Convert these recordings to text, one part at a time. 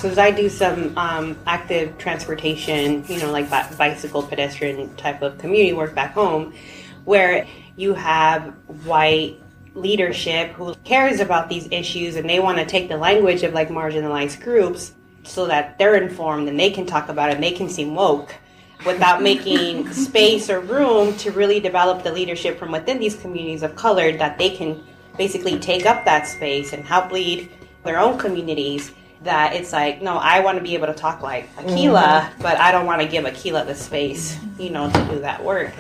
So as I do some active transportation, like bicycle pedestrian type of community work back home, where you have white leadership who cares about these issues and they want to take the language of like marginalized groups so that they're informed and they can talk about it and they can seem woke without making space or room to really develop the leadership from within these communities of color, that they can basically take up that space and help lead their own communities. That it's like, no, I want to be able to talk like Akila, but I don't want to give Akila the space, to do that work.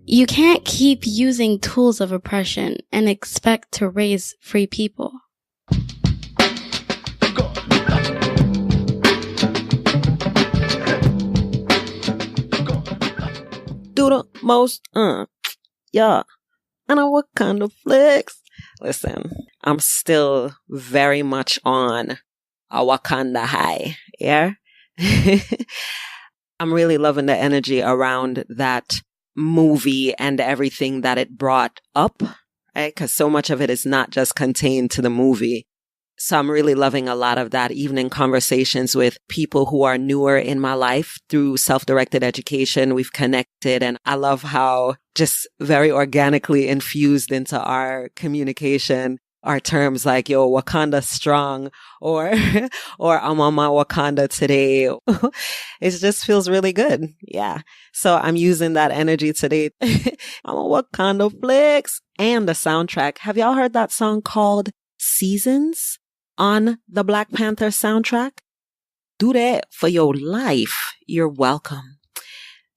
You can't keep using tools of oppression and expect to raise free people. Do the most, yeah. I know what kind of flex. Listen, I'm still very much on a Wakanda high, yeah? I'm really loving the energy around that movie and everything that it brought up, right? Because so much of it is not just contained to the movie. So I'm really loving a lot of that evening conversations with people who are newer in my life through self-directed education. We've connected, and I love how just very organically infused into our communication are terms like, yo, Wakanda strong, or I'm on my Wakanda today. It just feels really good. Yeah. So I'm using that energy today. I'm a Wakanda flex. And the soundtrack. Have y'all heard that song called Seasons on the Black Panther soundtrack? Do that for your life. You're welcome.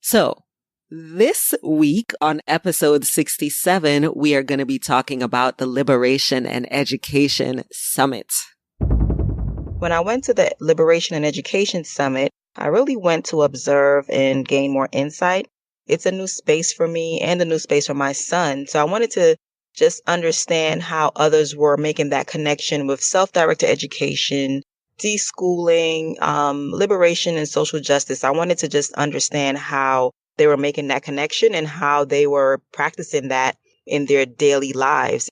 So this week on episode 67, we are going to be talking about the Liberation and Education Summit. When I went to the Liberation and Education Summit, I really went to observe and gain more insight. It's a new space for me and a new space for my son. So I wanted to just understand how others were making that connection with self-directed education, deschooling, liberation and social justice. I wanted to just understand how they were making that connection and how they were practicing that in their daily lives.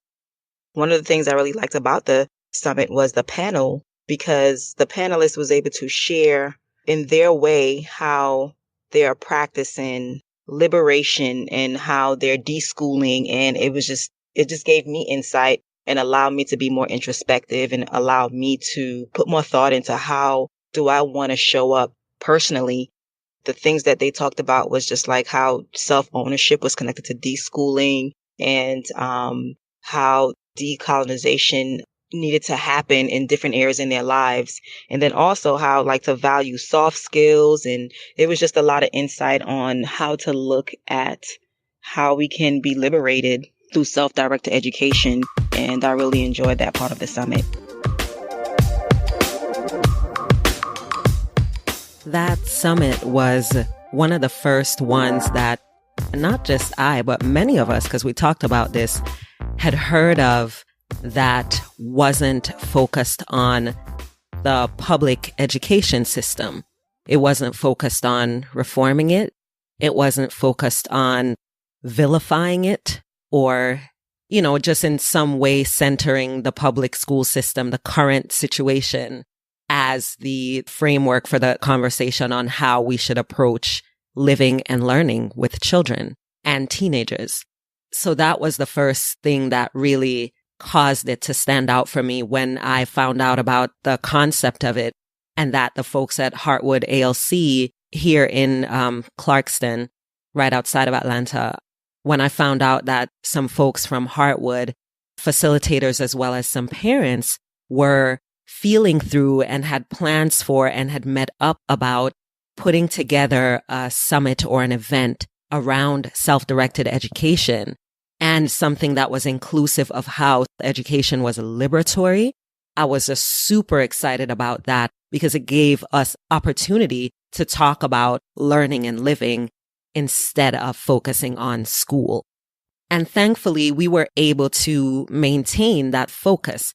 One of the things I really liked about the summit was the panel, because the panelists was able to share in their way how they are practicing liberation and how they're deschooling. And it just gave me insight and allowed me to be more introspective and allowed me to put more thought into how do I want to show up personally. The things that they talked about was just like how self-ownership was connected to deschooling and how decolonization needed to happen in different areas in their lives. And then also how like to value soft skills. And it was just a lot of insight on how to look at how we can be liberated through self-directed education. And I really enjoyed that part of the summit. That summit was one of the first ones that not just I, but many of us, because we talked about this, had heard of that wasn't focused on the public education system. It wasn't focused on reforming it. It wasn't focused on vilifying it or, just in some way centering the public school system, the current situation, as the framework for the conversation on how we should approach living and learning with children and teenagers. So that was the first thing that really caused it to stand out for me when I found out about the concept of it, and that the folks at Heartwood ALC here in Clarkston, right outside of Atlanta, when I found out that some folks from Heartwood, facilitators as well as some parents, were feeling through and had plans for and had met up about putting together a summit or an event around self-directed education and something that was inclusive of how education was liberatory. I was just super excited about that because it gave us opportunity to talk about learning and living instead of focusing on school. And thankfully, we were able to maintain that focus.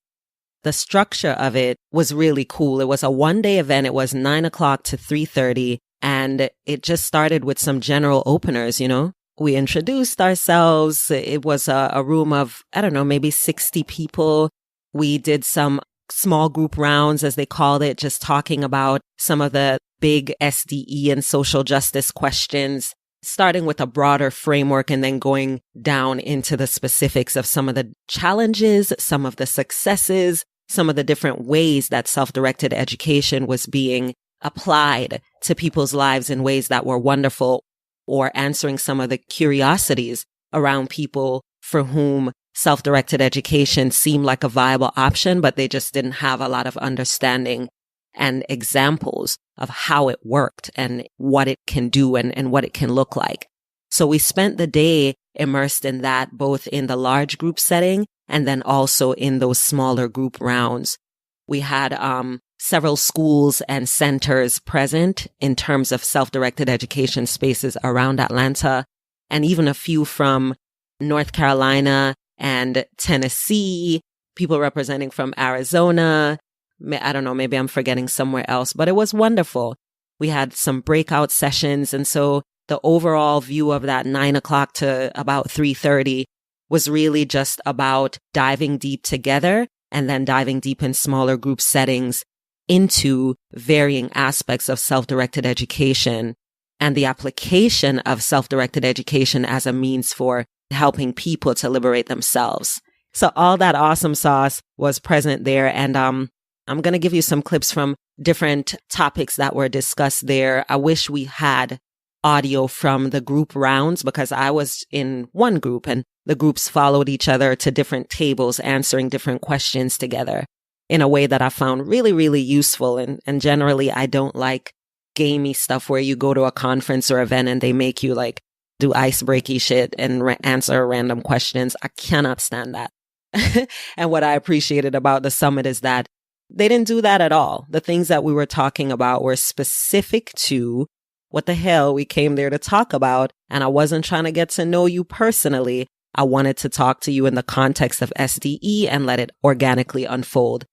The structure of it was really cool. It was a one-day event. It was 9 o'clock to 3:30. And it just started with some general openers, We introduced ourselves. It was a room of, maybe 60 people. We did some small group rounds, as they called it, just talking about some of the big SDE and social justice questions, starting with a broader framework and then going down into the specifics of some of the challenges, some of the successes, some of the different ways that self-directed education was being applied to people's lives in ways that were wonderful, or answering some of the curiosities around people for whom self-directed education seemed like a viable option, but they just didn't have a lot of understanding and examples of how it worked and what it can do and what it can look like. So we spent the day immersed in that, both in the large group setting and then also in those smaller group rounds. We had several schools and centers present in terms of self-directed education spaces around Atlanta, and even a few from North Carolina and Tennessee, people representing from Arizona. I don't know, maybe I'm forgetting somewhere else, but it was wonderful. We had some breakout sessions. And so the overall view of that 9 o'clock to about 3:30 was really just about diving deep together and then diving deep in smaller group settings into varying aspects of self-directed education and the application of self-directed education as a means for helping people to liberate themselves. So all that awesome sauce was present there. And I'm going to give you some clips from different topics that were discussed there. I wish we had audio from the group rounds, because I was in one group and the groups followed each other to different tables, answering different questions together in a way that I found really, really useful. And generally, I don't like gamey stuff where you go to a conference or event and they make you like do ice-breaky shit and answer random questions. I cannot stand that. And what I appreciated about the summit is that they didn't do that at all. The things that we were talking about were specific to what the hell we came there to talk about. And I wasn't trying to get to know you personally. I wanted to talk to you in the context of SDE and let it organically unfold.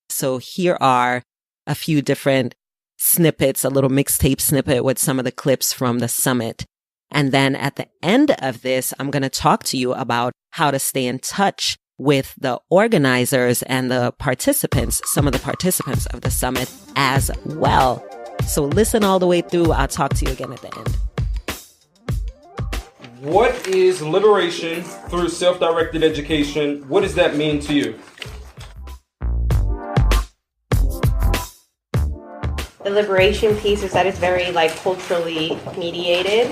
So here are a few different snippets, a little mixtape snippet with some of the clips from the summit. And then at the end of this, I'm going to talk to you about how to stay in touch with the organizers and the participants, some of the participants of the summit as well. So listen all the way through. I'll talk to you again at the end. What is liberation through self-directed education? What does that mean to you? The liberation piece is that it's very like culturally mediated,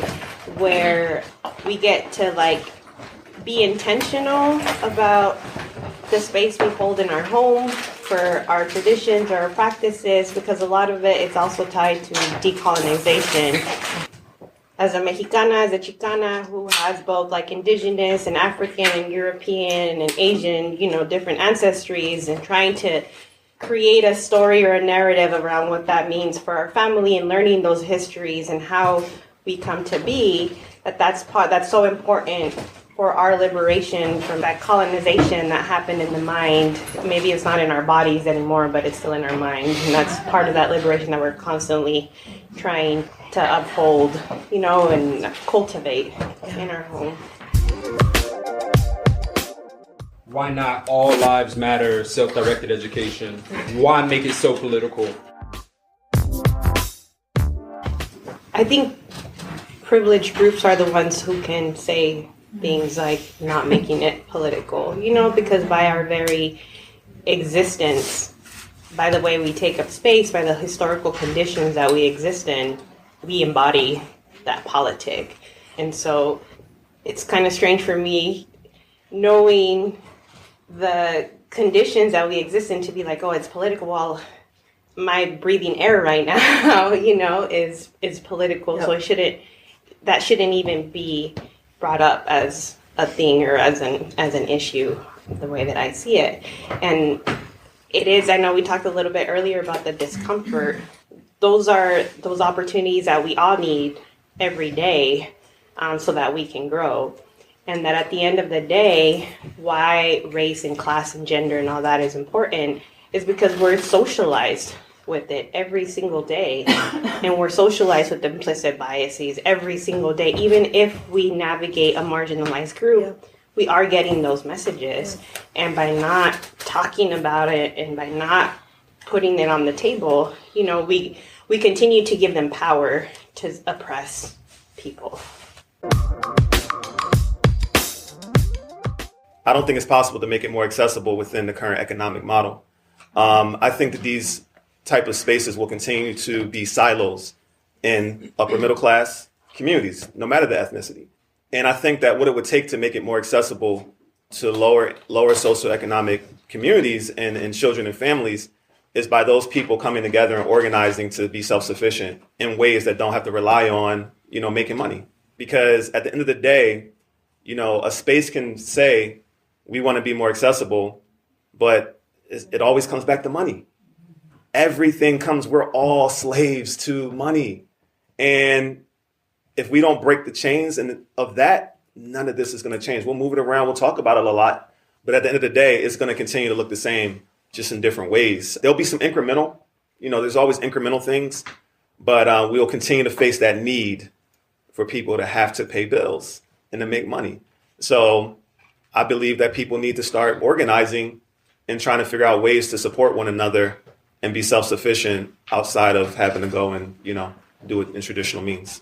where we get to like be intentional about the space we hold in our home for our traditions or our practices, because a lot of it is also tied to decolonization. As a Mexicana, as a Chicana who has both like indigenous and African and European and Asian, different ancestries, and trying to create a story or a narrative around what that means for our family and learning those histories and how we come to be, that's so important for our liberation from that colonization that happened in the mind. Maybe it's not in our bodies anymore, but it's still in our mind. And that's part of that liberation that we're constantly trying to uphold, and cultivate in our home. Why not all lives matter self-directed education? Why make it so political? I think privileged groups are the ones who can say things like not making it political, because by our very existence, by the way we take up space, by the historical conditions that we exist in, we embody that politic. And so it's kind of strange for me knowing the conditions that we exist in to be like, oh, it's political. Well, my breathing air right now, is political. Yep. So that shouldn't even be brought up as a thing or as an issue, the way that I see it. And it is, I know we talked a little bit earlier about the discomfort. Those are those opportunities that we all need every day, so that we can grow. And that at the end of the day, why race and class and gender and all that is important is because we're socialized with it every single day. And we're socialized with implicit biases every single day. Even if we navigate a marginalized group, we are getting those messages. And by not talking about it and by not putting it on the table, we continue to give them power to oppress people. I don't think it's possible to make it more accessible within the current economic model. I think that these type of spaces will continue to be silos in upper middle class communities, no matter the ethnicity. And I think that what it would take to make it more accessible to lower socioeconomic communities and children and families is by those people coming together and organizing to be self-sufficient in ways that don't have to rely on, making money. Because at the end of the day, a space can say, we want to be more accessible, but it always comes back to money. Everything we're all slaves to money. And if we don't break the chains of that, none of this is going to change. We'll move it around. We'll talk about it a lot. But at the end of the day, it's going to continue to look the same, just in different ways. There'll be some incremental, there's always incremental things, but we'll continue to face that need for people to have to pay bills and to make money. So I believe that people need to start organizing and trying to figure out ways to support one another and be self-sufficient outside of having to go and, do it in traditional means.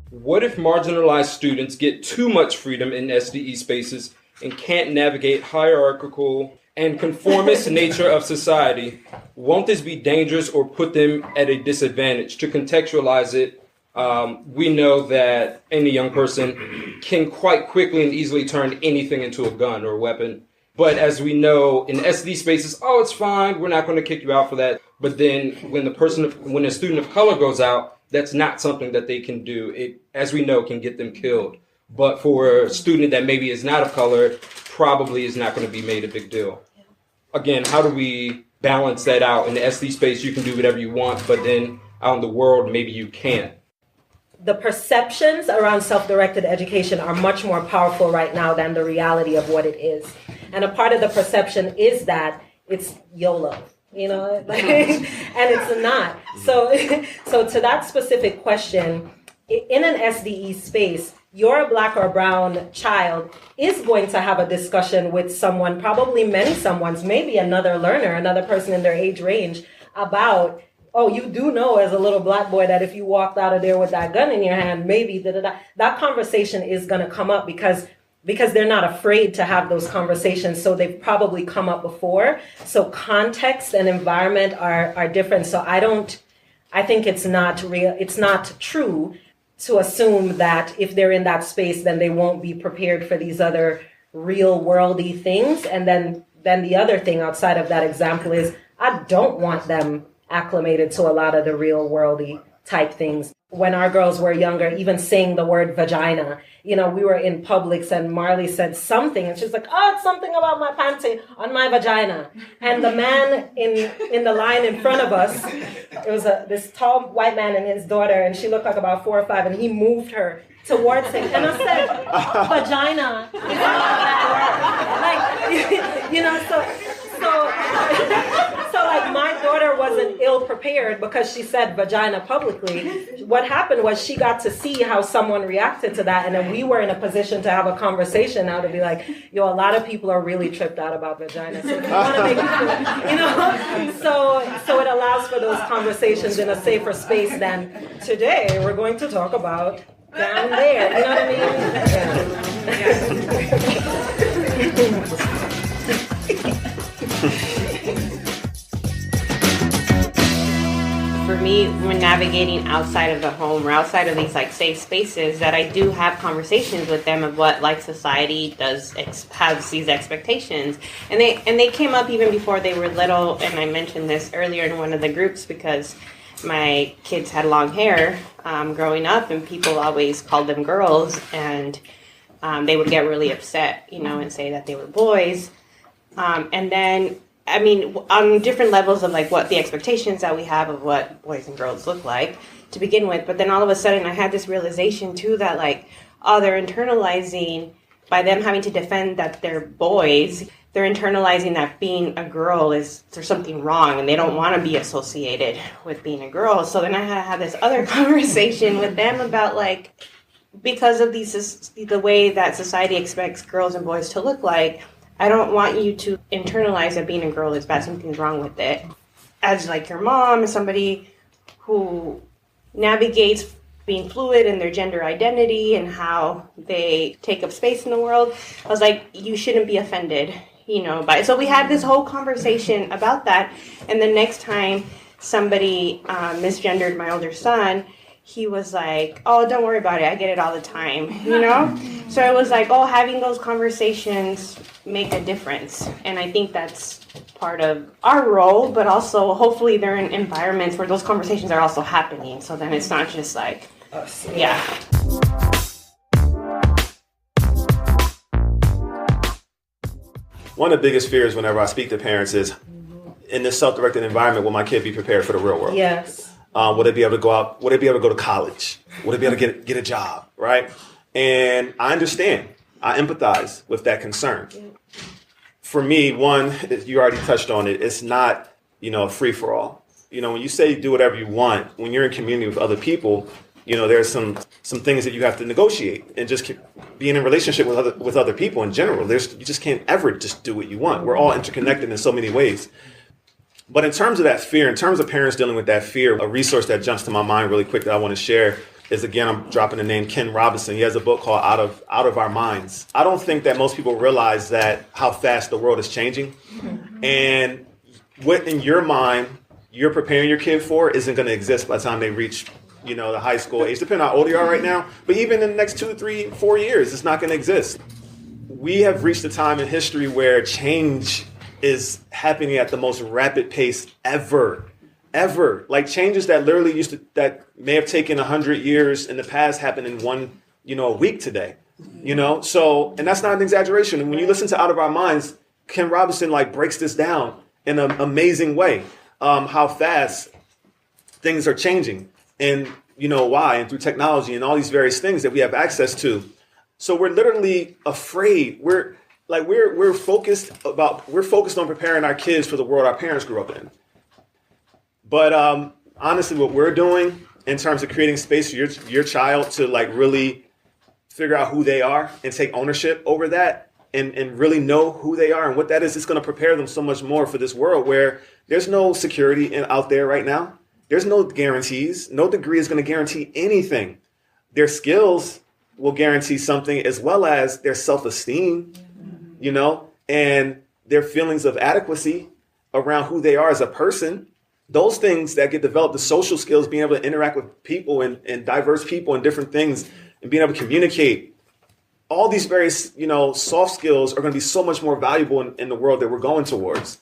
What if marginalized students get too much freedom in SDE spaces and can't navigate hierarchical and conformist nature of society? Won't this be dangerous or put them at a disadvantage? To contextualize it, we know that any young person can quite quickly and easily turn anything into a gun or a weapon. But as we know, in SD spaces, it's fine, we're not going to kick you out for that. But then when a student of color goes out, that's not something that they can do. It, as we know, can get them killed. But for a student that maybe is not of color, probably is not going to be made a big deal. Again, how do we balance that out? In the SD space, you can do whatever you want, but then out in the world, maybe you can't. The perceptions around self-directed education are much more powerful right now than the reality of what it is. And a part of the perception is that it's YOLO, and it's not. So to that specific question, in an SDE space, your Black or brown child is going to have a discussion with someone, probably many someones, maybe another learner, another person in their age range, about, you do know as a little Black boy that if you walked out of there with that gun in your hand, maybe that conversation is going to come up because they're not afraid to have those conversations. So they've probably come up before. So context and environment are different. So I think it's not real. It's not true to assume that if they're in that space, then they won't be prepared for these other real worldy things. And then the other thing outside of that example is I don't want them acclimated to a lot of the real worldy type things. When our girls were younger, even saying the word vagina, we were in Publix and Marley said something and she's like, it's something about my panty on my vagina. And the man in the line in front of us, it was this tall white man and his daughter, and she looked like about 4 or 5, and he moved her towards him. And I said, vagina is not that word. So like my daughter wasn't ill prepared because she said vagina publicly. What happened was she got to see how someone reacted to that, and then we were in a position to have a conversation now to be like, a lot of people are really tripped out about vagina. So if you want to make it cool, so it allows for those conversations in a safer space than today we're going to talk about down there. You know what I mean? Yeah. For me, when navigating outside of the home or outside of these safe spaces, that I do have conversations with them of what society has these expectations, and they came up even before they were little. And I mentioned this earlier in one of the groups because my kids had long hair growing up, and people always called them girls, and they would get really upset, and say that they were boys, and then. On different levels of what the expectations that we have of what boys and girls look like to begin with. But then all of a sudden I had this realization too that they're internalizing by them having to defend that they're boys. They're internalizing that being a girl there's something wrong, and they don't want to be associated with being a girl. So then I had to have this other conversation with them about because of the way that society expects girls and boys to look like, I don't want you to internalize that being a girl is bad, something's wrong with it. As like your mom, somebody who navigates being fluid in their gender identity and how they take up space in the world, I was like, you shouldn't be offended, by it. So we had this whole conversation about that. And the next time somebody misgendered my older son, he was like, oh, don't worry about it. I get it all the time, So it was like, having those conversations make a difference. And I think that's part of our role, but also hopefully they're in environments where those conversations are also happening. So then it's not just like, us. Yeah. One of the biggest fears whenever I speak to parents is, in this self-directed environment, will my kid be prepared for the real world? Yes. Will they be able to go out? Will they be able to go to college? Will they be able to get a job? Right? And I understand. I empathize with that concern. Yeah. For me, one, you already touched on it. It's not, a free for all. When you say do whatever you want, when you're in community with other people, there's some things that you have to negotiate, and just being in relationship with other people in general. You just can't ever just do what you want. We're all interconnected in so many ways. But in terms of that fear, in terms of parents dealing with that fear, a resource that jumps to my mind really quick that I want to share is, again, I'm dropping the name Ken Robinson. He has a book called Out of Our Minds. I don't think that most people realize that how fast the world is changing. And what in your mind you're preparing your kid for isn't going to exist by the time they reach, the high school age, depending on how old you are right now. But even in the next 2, 3, 4 years, it's not going to exist. We have reached a time in history where change is happening at the most rapid pace ever. Like changes that literally that may have taken 100 years in the past happen in one, a week today, So, and that's not an exaggeration. And when you listen to Out of Our Minds, Ken Robinson breaks this down in an amazing way. How fast things are changing, and why, and through technology and all these various things that we have access to. So we're literally afraid. We're focused on preparing our kids for the world our parents grew up in. But honestly, what we're doing in terms of creating space for your child to really figure out who they are and take ownership over that and really know who they are and what that is, it's going to prepare them so much more for this world where there's no security out there right now. There's no guarantees. No degree is going to guarantee anything. Their skills will guarantee something, as well as their self-esteem, and their feelings of adequacy around who they are as a person. Those things that get developed, the social skills, being able to interact with people and diverse people and different things, and being able to communicate, all these various, soft skills are going to be so much more valuable in the world that we're going towards.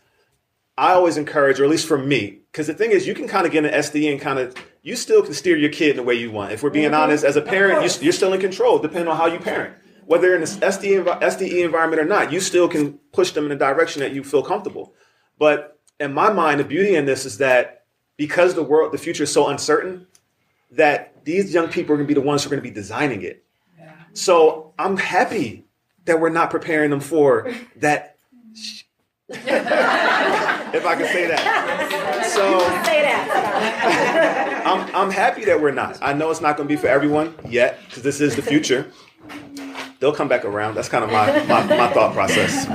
I always encourage, or at least for me, because the thing is, you can kind of get an SD and you still can steer your kid in the way you want. If we're being honest, as a parent, you're still in control, depending on how you parent. Whether you're in this SDE environment or not, you still can push them in a direction that you feel comfortable. But in my mind, the beauty in this is that because the future is so uncertain, that these young people are going to be the ones who are going to be designing it. Yeah. So I'm happy that we're not preparing them for that. If I can say that. So say that. I'm happy that we're not. I know it's not going to be for everyone yet, because this is the future. They'll come back around. That's kind of my thought process.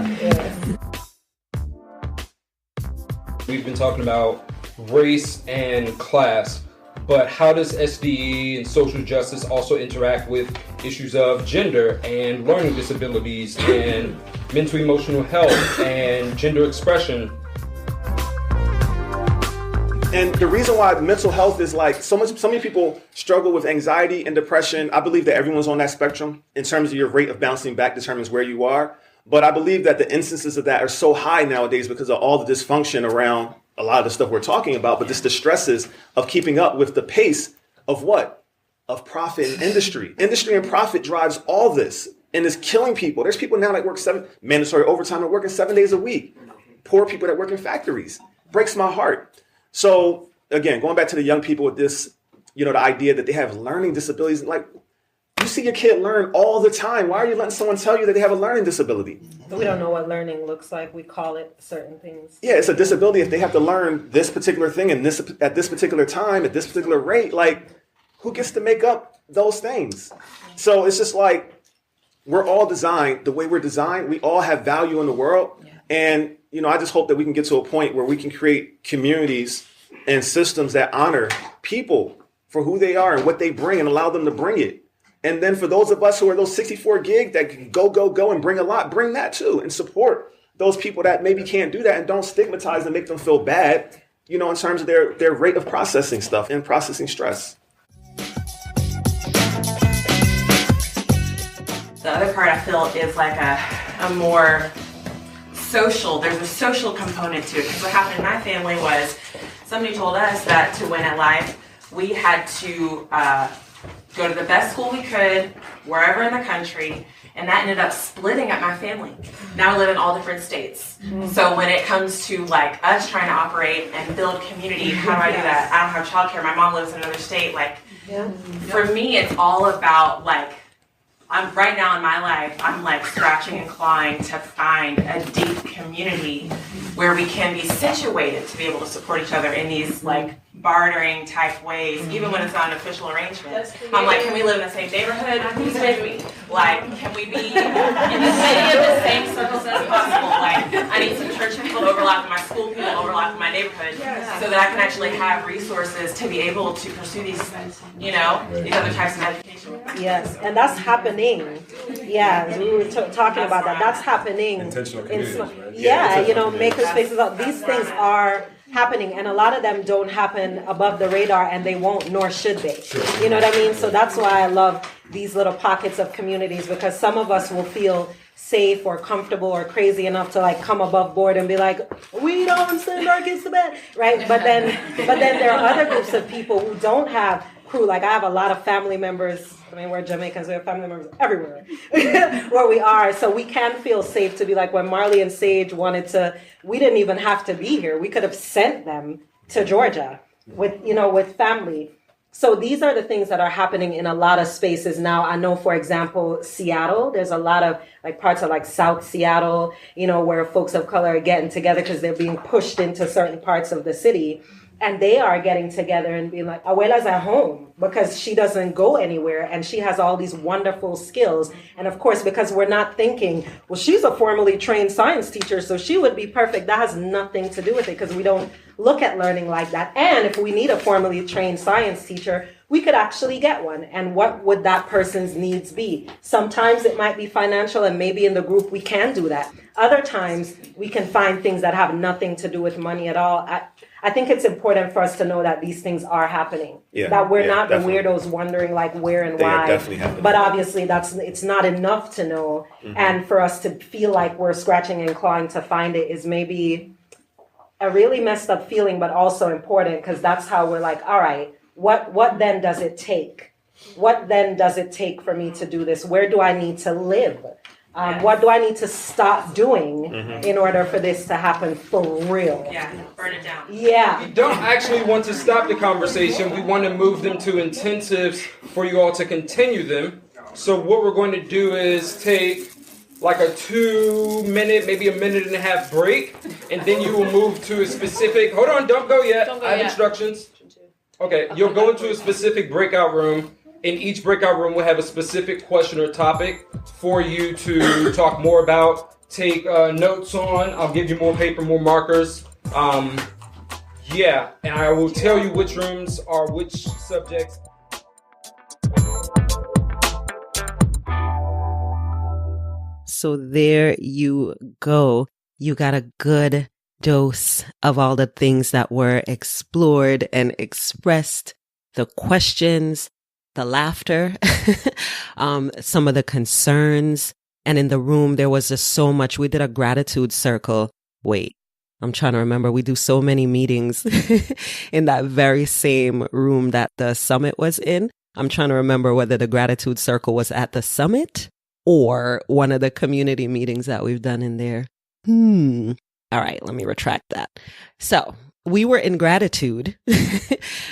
We've been talking about race and class, but how does SDE and social justice also interact with issues of gender and learning disabilities and mental emotional health and gender expression? And the reason why mental health is so many people struggle with anxiety and depression. I believe that everyone's on that spectrum. In terms of your rate of bouncing back determines where you are. But I believe that the instances of that are so high nowadays because of all the dysfunction around a lot of the stuff we're talking about, but just the stresses of keeping up with the pace of what? Of profit and industry. Industry and profit drives all this and is killing people. There's people now that work mandatory overtime and working 7 days a week. Poor people that work in factories. Breaks my heart. So again, going back to the young people with this, the idea that they have learning disabilities, you see your kid learn all the time. Why are you letting someone tell you that they have a learning disability? We don't know what learning looks like. We call it certain things. Yeah, it's a disability if they have to learn this particular thing and at this particular time, at this particular rate. Who gets to make up those things. So it's just like, we're all designed the way we're designed. We all have value in the world. And, I just hope that we can get to a point where we can create communities and systems that honor people for who they are and what they bring and allow them to bring it. And then for those of us who are those 64 gig that can go and bring a lot, bring that too, and support those people that maybe can't do that, and don't stigmatize and make them feel bad, in terms of their rate of processing stuff and processing stress. The other part I feel is like a more social, there's a social component to it. Because what happened in my family was somebody told us that to win at life, we had to go to the best school we could, wherever in the country, and that ended up splitting up my family. Now we live in all different states. So when it comes to like us trying to operate and build community, how do I do that? I don't have childcare. My mom lives in another state. For me, it's all about like, I'm right now in my life, I'm like scratching and clawing to find a deep community where we can be situated to be able to support each other in these like bartering type ways, even when it's not an official arrangement. I'm like, can we live in the same neighborhood? Who's with me? Like, can we be in as many of the same circles as possible? Like, I need some church people to overlap with my school people, overlap with my neighborhood, so that I can actually have resources to be able to pursue these other types of education. Yes, and that's happening. Yeah, we were talking about that. That's happening. Intentional communities, right? Maker spaces. These things are happening, and a lot of them don't happen above the radar, and they won't, nor should they. You know what I mean? So that's why I love these little pockets of communities, because some of us will feel safe or comfortable or crazy enough to like come above board and be like, we don't send our kids to bed, right? But then there are other groups of people who don't have crew. Like I have a lot of family members. I mean, we're Jamaicans, we have family members everywhere where we are. So we can feel safe to be like, when Marley and Sage wanted to, we didn't even have to be here. We could have sent them to Georgia with family. So these are the things that are happening in a lot of spaces now. I know, for example, Seattle, there's a lot of like parts of like South Seattle, where folks of color are getting together because they're being pushed into certain parts of the city. And they are getting together and being like, Abuela's at home because she doesn't go anywhere and she has all these wonderful skills. And of course, because we're not thinking, well, she's a formally trained science teacher, so she would be perfect. That has nothing to do with it because we don't look at learning like that. And if we need a formally trained science teacher, we could actually get one. And what would that person's needs be? Sometimes it might be financial, and maybe in the group we can do that. Other times we can find things that have nothing to do with money at all. I think it's important for us to know that these things are happening. That we're not definitely the weirdos wondering like where and why. They are definitely happening. But obviously it's not enough to know. And for us to feel like we're scratching and clawing to find it is maybe a really messed up feeling, but also important, because that's how we're like, all right, what then does it take? What then does it take for me to do this? Where do I need to live? What do I need to stop doing in order for this to happen for real? Yeah, burn it down. Yeah. We don't actually want to stop the conversation. We want to move them to intensives for you all to continue them. So what we're going to do is take like a 2-minute, maybe a minute and a half break, and then you will move to a specific, hold on, don't go yet. I have instructions. Okay, you'll go into a specific breakout room. In each breakout room, we'll have a specific question or topic for you to talk more about, take notes on. I'll give you more paper, more markers. And I will tell you which rooms are which subjects. So there you go. You got a good dose of all the things that were explored and expressed, the questions, the laughter, some of the concerns. And in the room, there was just so much. We did a gratitude circle. Wait, I'm trying to remember. We do so many meetings in that very same room that the summit was in. I'm trying to remember whether the gratitude circle was at the summit or one of the community meetings that we've done in there. All right, let me retract that. So we were in gratitude.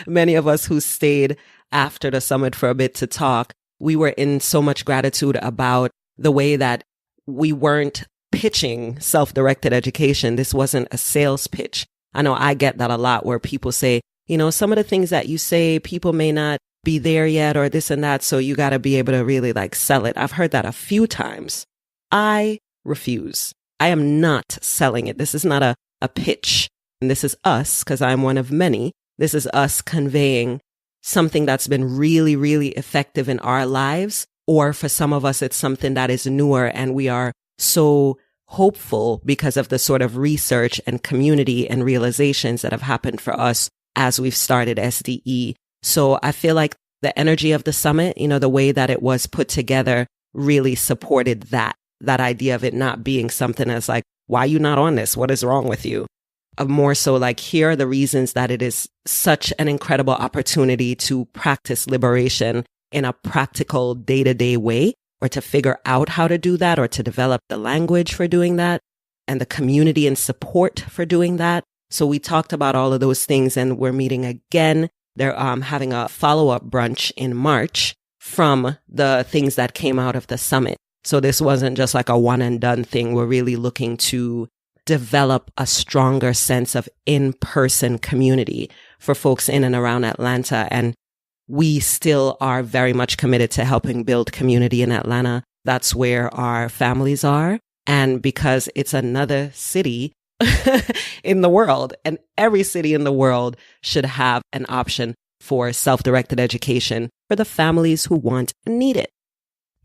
Many of us who stayed after the summit for a bit to talk, we were in so much gratitude about the way that we weren't pitching self-directed education. This wasn't a sales pitch. I know I get that a lot where people say, some of the things that you say, people may not be there yet or this and that. So you got to be able to really like sell it. I've heard that a few times. I refuse. I am not selling it. This is not a pitch. And this is us, because I'm one of many. This is us conveying something that's been really, really effective in our lives. Or for some of us, it's something that is newer, and we are so hopeful because of the sort of research and community and realizations that have happened for us as we've started SDE. So I feel like the energy of the summit, you know, the way that it was put together really supported that idea of it not being something that's like, why are you not on this? What is wrong with you? More so like, here are the reasons that it is such an incredible opportunity to practice liberation in a practical day-to-day way, or to figure out how to do that, or to develop the language for doing that and the community and support for doing that. So we talked about all of those things, and we're meeting again. They're having a follow-up brunch in March from the things that came out of the summit. So this wasn't just like a one and done thing. We're really looking to develop a stronger sense of in-person community for folks in and around Atlanta. And we still are very much committed to helping build community in Atlanta. That's where our families are. And because it's another city in the world, and every city in the world should have an option for self-directed education for the families who want and need it.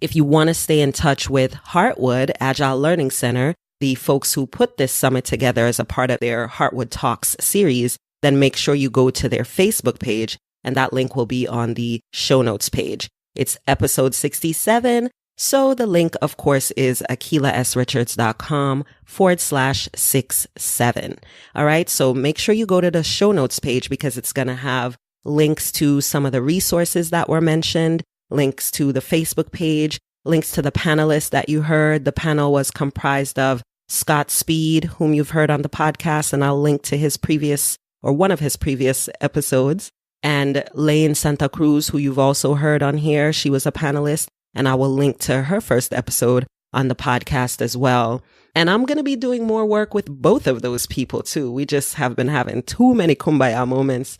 If you want to stay in touch with Heartwood Agile Learning Center, the folks who put this summit together as a part of their Heartwood Talks series, then make sure you go to their Facebook page, and that link will be on the show notes page. It's episode 67. So the link, of course, is akilasrichards.com/67. All right. So make sure you go to the show notes page, because it's going to have links to some of the resources that were mentioned, links to the Facebook page, links to the panelists that you heard. The panel was comprised of Scott Speed, whom you've heard on the podcast, and I'll link to his previous, or one of his previous episodes, and Lane Santa Cruz, who you've also heard on here. She was a panelist, and I will link to her first episode on the podcast as well. And I'm going to be doing more work with both of those people too. We just have been having too many kumbaya moments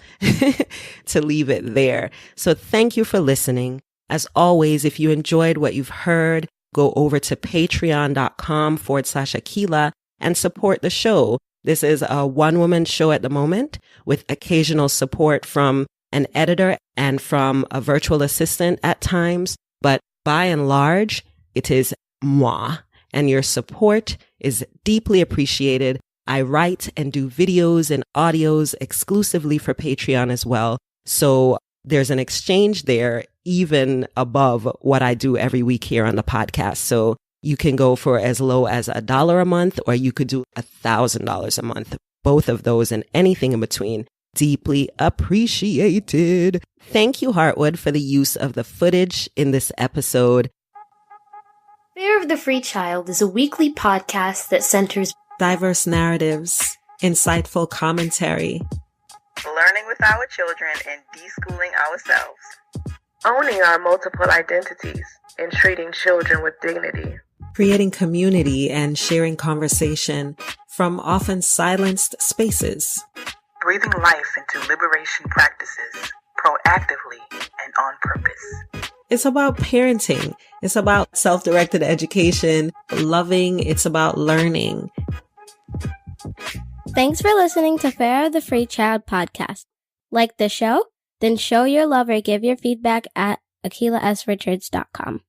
to leave it there. So thank you for listening. As always, if you enjoyed what you've heard, go over to patreon.com/Akila and support the show. This is a one-woman show at the moment, with occasional support from an editor and from a virtual assistant at times. But by and large, it is moi, and your support is deeply appreciated. I write and do videos and audios exclusively for Patreon as well. So there's an exchange there, even above what I do every week here on the podcast. So you can go for as low as $1 a month, or you could do $1,000 a month. Both of those and anything in between. Deeply appreciated. Thank you, Heartwood, for the use of the footage in this episode. Fare of the Free Child is a weekly podcast that centers diverse narratives, insightful commentary, Learning with our children and deschooling ourselves. Owning our multiple identities and treating children with dignity. Creating community and sharing conversation from often silenced spaces. Breathing life into liberation practices, proactively and on purpose. It's about parenting. It's about self-directed education, loving. It's about learning. Thanks for listening to Fare of the Free Child podcast. Like the show? Then show your love or give your feedback at akilasrichards.com.